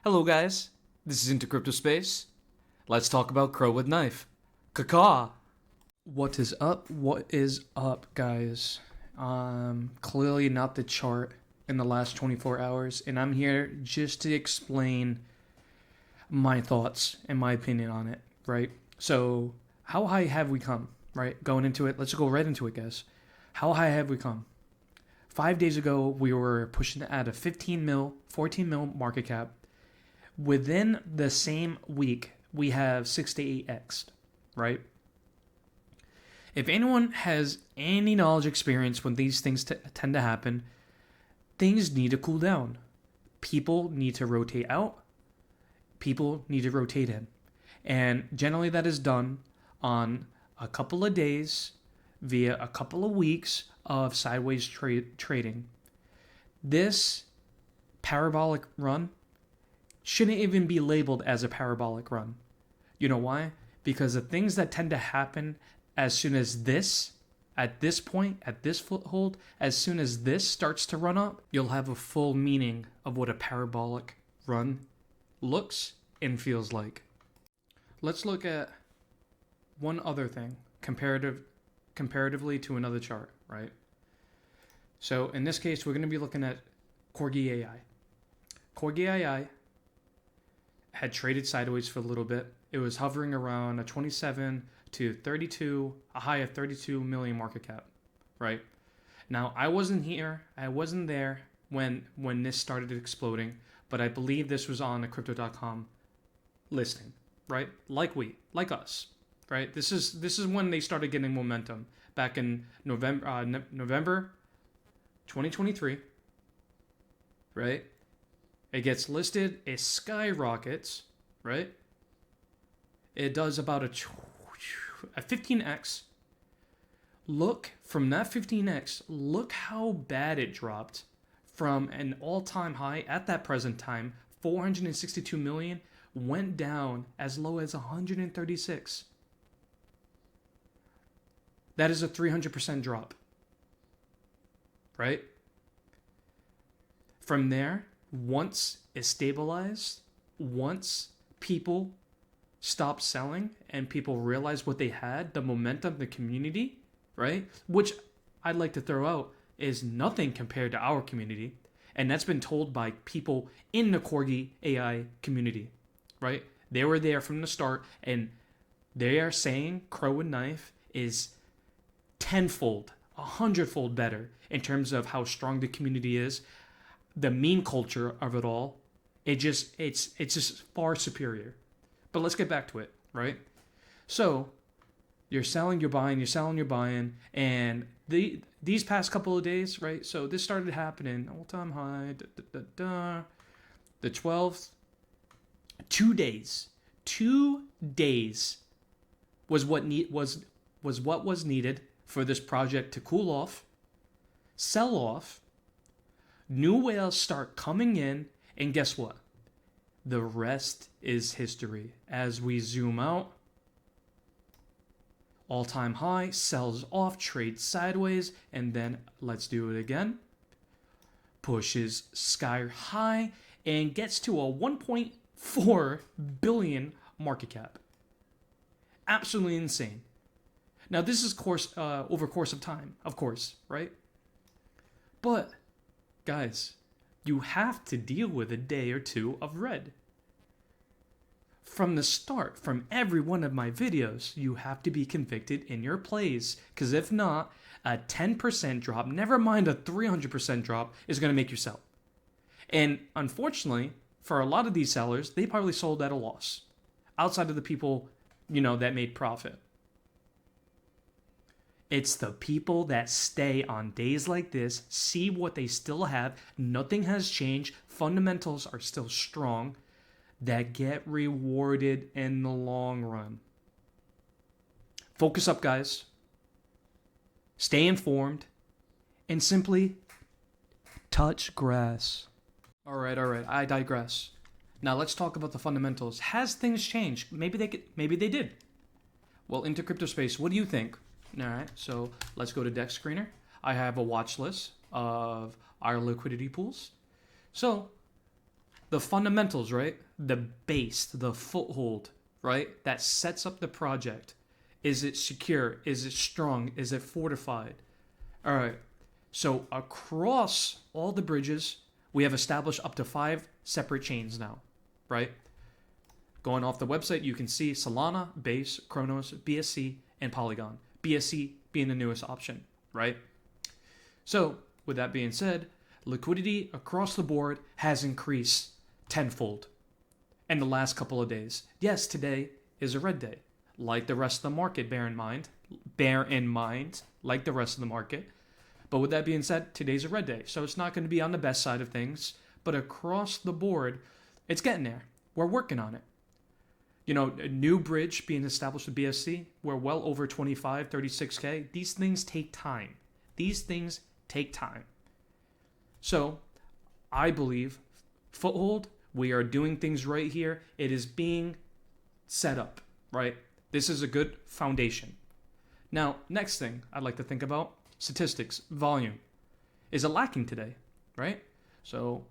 Hello guys, this is IntoCryptoSpace. Let's talk about Crow with Knife. CAW. What is up? What is up, guys? Clearly not the chart in the last 24 hours, and I'm here just to explain my thoughts and my opinion on it, right? So, how high have we come, right? Going into it, let's go right into it, guys. How high have we come? 5 days ago, we were pushing at a 14 mil market cap. Within the same week, we have 6 to 8x, right? If anyone has any knowledge experience when these things tend to happen, things need to cool down. People need to rotate out. People need to rotate in. And generally that is done on a couple of days via a couple of weeks of sideways trading. This parabolic run shouldn't even be labeled as a parabolic run. You know why? Because the things that tend to happen as soon as this, at this point, at this foothold, as soon as this starts to run up, you'll have a full meaning of what a parabolic run looks and feels like. Let's look at one other thing comparatively to another chart, right? So in this case, we're going to be looking at CAW. CAW had traded sideways for a little bit. It was hovering around a 27 to 32, a high of 32 million market cap, right? Now, I wasn't there when this started exploding, but I believe this was on a crypto.com listing, right? Like us, right? This is when they started getting momentum back in November 2023, right? It gets listed, it skyrockets, right? It does about a 15x. Look, from that 15x, look how bad it dropped from an all-time high at that present time, 462 million, went down as low as 136. That is a 300% drop, right? From there, once it stabilized, once people stopped selling and people realized what they had, the momentum, the community, right? Which I'd like to throw out is nothing compared to our community. And that's been told by people in the Corgi AI community, right? They were there from the start and they are saying Crow and Knife is tenfold, 100-fold better in terms of how strong the community is. The meme culture of it all, it's just far superior. But let's get back to it, right? So you're selling, you're buying, you're selling, you're buying, and these past couple of days, right? So this started happening all-time high, the 12th, 2 days, 2 days was what was needed for this project to cool off, sell off. New whales start coming in, and guess what? The rest is history. As we zoom out, all-time high, sells off, trades sideways, and then let's do it again. Pushes sky high and gets to a 1.4 billion market cap. Absolutely insane. Now this is over course of time, of course, right? But guys, you have to deal with a day or two of red. From the start, from every one of my videos, you have to be convicted in your plays. Because if not, a 10% drop, never mind a 300% drop, is going to make you sell. And unfortunately, for a lot of these sellers, they probably sold at a loss. Outside of the people, that made profit. It's the people that stay on days like this, see what they still have, nothing has changed, fundamentals are still strong, that get rewarded in the long run. Focus up, guys. Stay informed. And simply touch grass. All right, I digress. Now let's talk about the fundamentals. Has things changed? Maybe they did. Well, IntoCryptoSpace, what do you think? All right, so let's go to Deck Screener. I have a watch list of our liquidity pools. So The fundamentals, right? The base, the foothold, right? That sets up the project. Is it secure? Is it strong? Is it fortified? All right. So across all the bridges, we have established up to 5 separate chains now, right? Going off the website, you can see Solana, Base, Chronos, BSC, and Polygon. BSC being the newest option, right? So, with that being said, liquidity across the board has increased tenfold in the last couple of days. Yes, today is a red day, like the rest of the market, bear in mind, like the rest of the market. But with that being said, today's a red day, so it's not going to be on the best side of things, but across the board, it's getting there. We're working on it. You know, a new bridge being established with BSC, we're well over 25, 36K. These things take time. So, I believe, foothold, we are doing things right here. It is being set up, right? This is a good foundation. Now, next thing I'd like to think about, statistics, volume. Is it lacking today, right? So,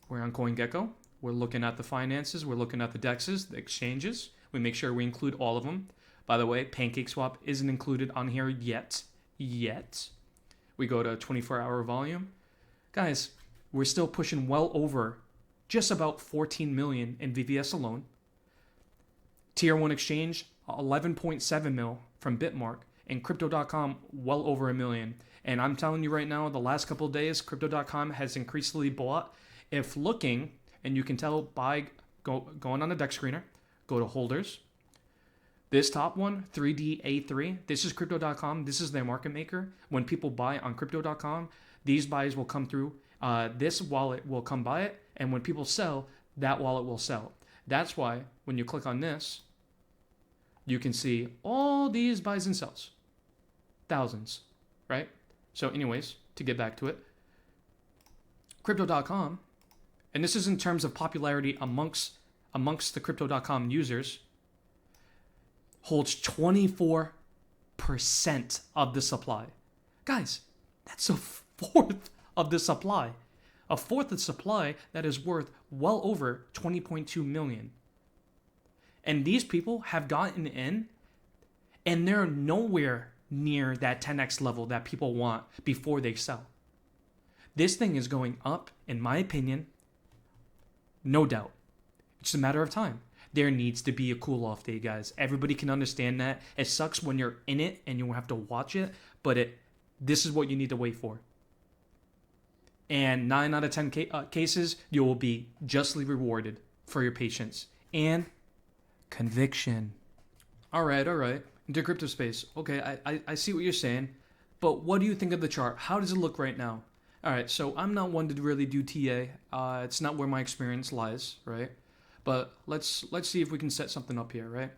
we're on CoinGecko. We're looking at the finances. We're looking at the dexes, the exchanges. We make sure we include all of them. By the way, PancakeSwap isn't included on here yet. We go to 24-hour volume. Guys, we're still pushing well over just about 14 million in VVS alone. Tier 1 exchange, 11.7 mil from Bitmark. And Crypto.com, well over 1 million. And I'm telling you right now, the last couple of days, Crypto.com has increasingly bought. If looking, and you can tell by going on the deck screener, go to holders. This top one, 3DA3, this is Crypto.com. This is their market maker. When people buy on Crypto.com, these buys will come through. This wallet will come by it. And when people sell, that wallet will sell. That's why when you click on this, you can see all these buys and sells. Thousands, right? So anyways, to get back to it, Crypto.com, and this is in terms of popularity amongst the Crypto.com users, holds 24% of the supply. Guys, that's a fourth of the supply. A fourth of the supply that is worth well over 20.2 million. And these people have gotten in, and they're nowhere near that 10x level that people want before they sell. This thing is going up, in my opinion, no doubt. It's a matter of time. There needs to be a cool-off day, guys. Everybody can understand that. It sucks when you're in it and you have to watch it, but this is what you need to wait for. And 9 out of 10 cases, you will be justly rewarded for your patience and conviction. All right. IntoCryptoSpace. Okay, I see what you're saying, but what do you think of the chart? How does it look right now? All right, so I'm not one to really do TA. It's not where my experience lies, right? But let's see if we can set something up here, right?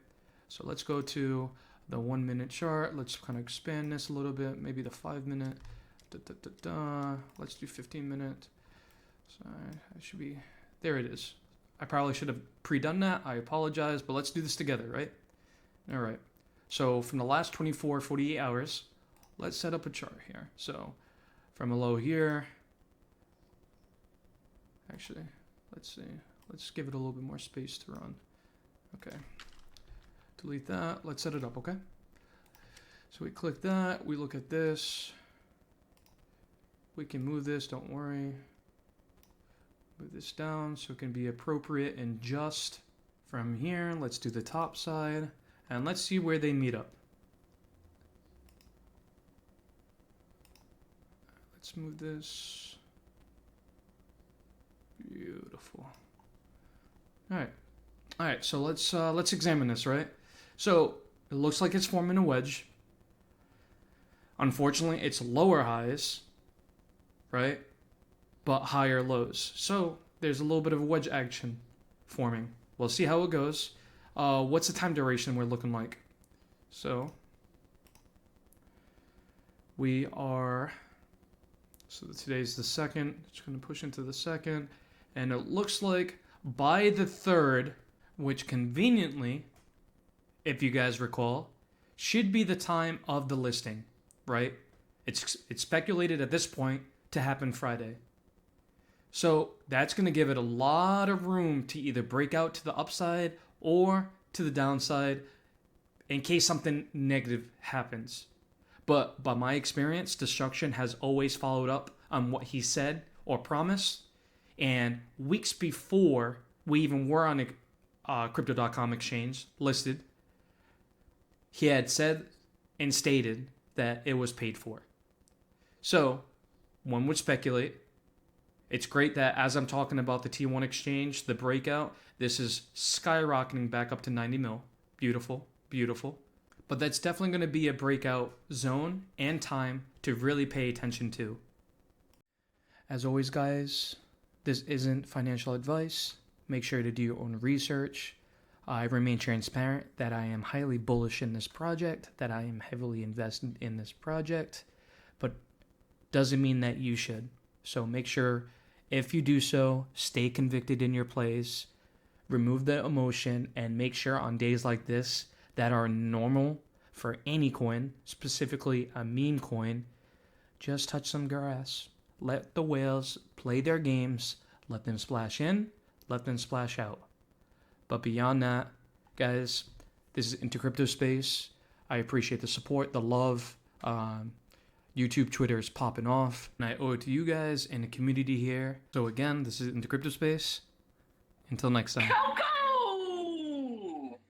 So let's go to the 1 minute chart. Let's kind of expand this a little bit. Maybe the 5 minute. Let's do 15 minute. Sorry, I should be. There it is. I probably should have pre-done that. I apologize, but let's do this together, right? All right. So from the last 24, 48 hours, let's set up a chart here. So from a low here, actually, let's see. Let's give it a little bit more space to run. Okay. Delete that. Let's set it up, okay? So we click that. We look at this. We can move this, don't worry. Move this down so it can be appropriate and just. From here, let's do the top side. And let's see where they meet up. Let's move this. Beautiful. All right. So let's examine this, right? So it looks like it's forming a wedge. Unfortunately, it's lower highs, right? But higher lows. So there's a little bit of a wedge action forming. We'll see how it goes. What's the time duration we're looking like? So we are. So today's the 2nd. It's going to push into the 2nd. And it looks like by the 3rd, which conveniently, if you guys recall, should be the time of the listing, right? It's speculated at this point to happen Friday. So that's going to give it a lot of room to either break out to the upside or to the downside in case something negative happens. But by my experience, destruction has always followed up on what he said or promised. And weeks before we even were on a crypto.com exchange listed, he had said and stated that it was paid for. So one would speculate. It's great that as I'm talking about the T1 exchange, the breakout, this is skyrocketing back up to 90 mil. Beautiful, beautiful. But that's definitely going to be a breakout zone and time to really pay attention to. As always, guys, this isn't financial advice. Make sure to do your own research. I remain transparent that I am highly bullish in this project, that I am heavily invested in this project, but doesn't mean that you should. So make sure, if you do so, stay convicted in your plays, remove the emotion, and make sure on days like this that are normal for any coin, specifically a meme coin, just touch some grass. Let the whales play their games. Let them splash in, let them splash out. But beyond that, guys, this is IntoCryptoSpace. I appreciate the support, the love. YouTube, Twitter is popping off, and I owe it to you guys and the community here. So again, this is IntoCryptoSpace. Until next time.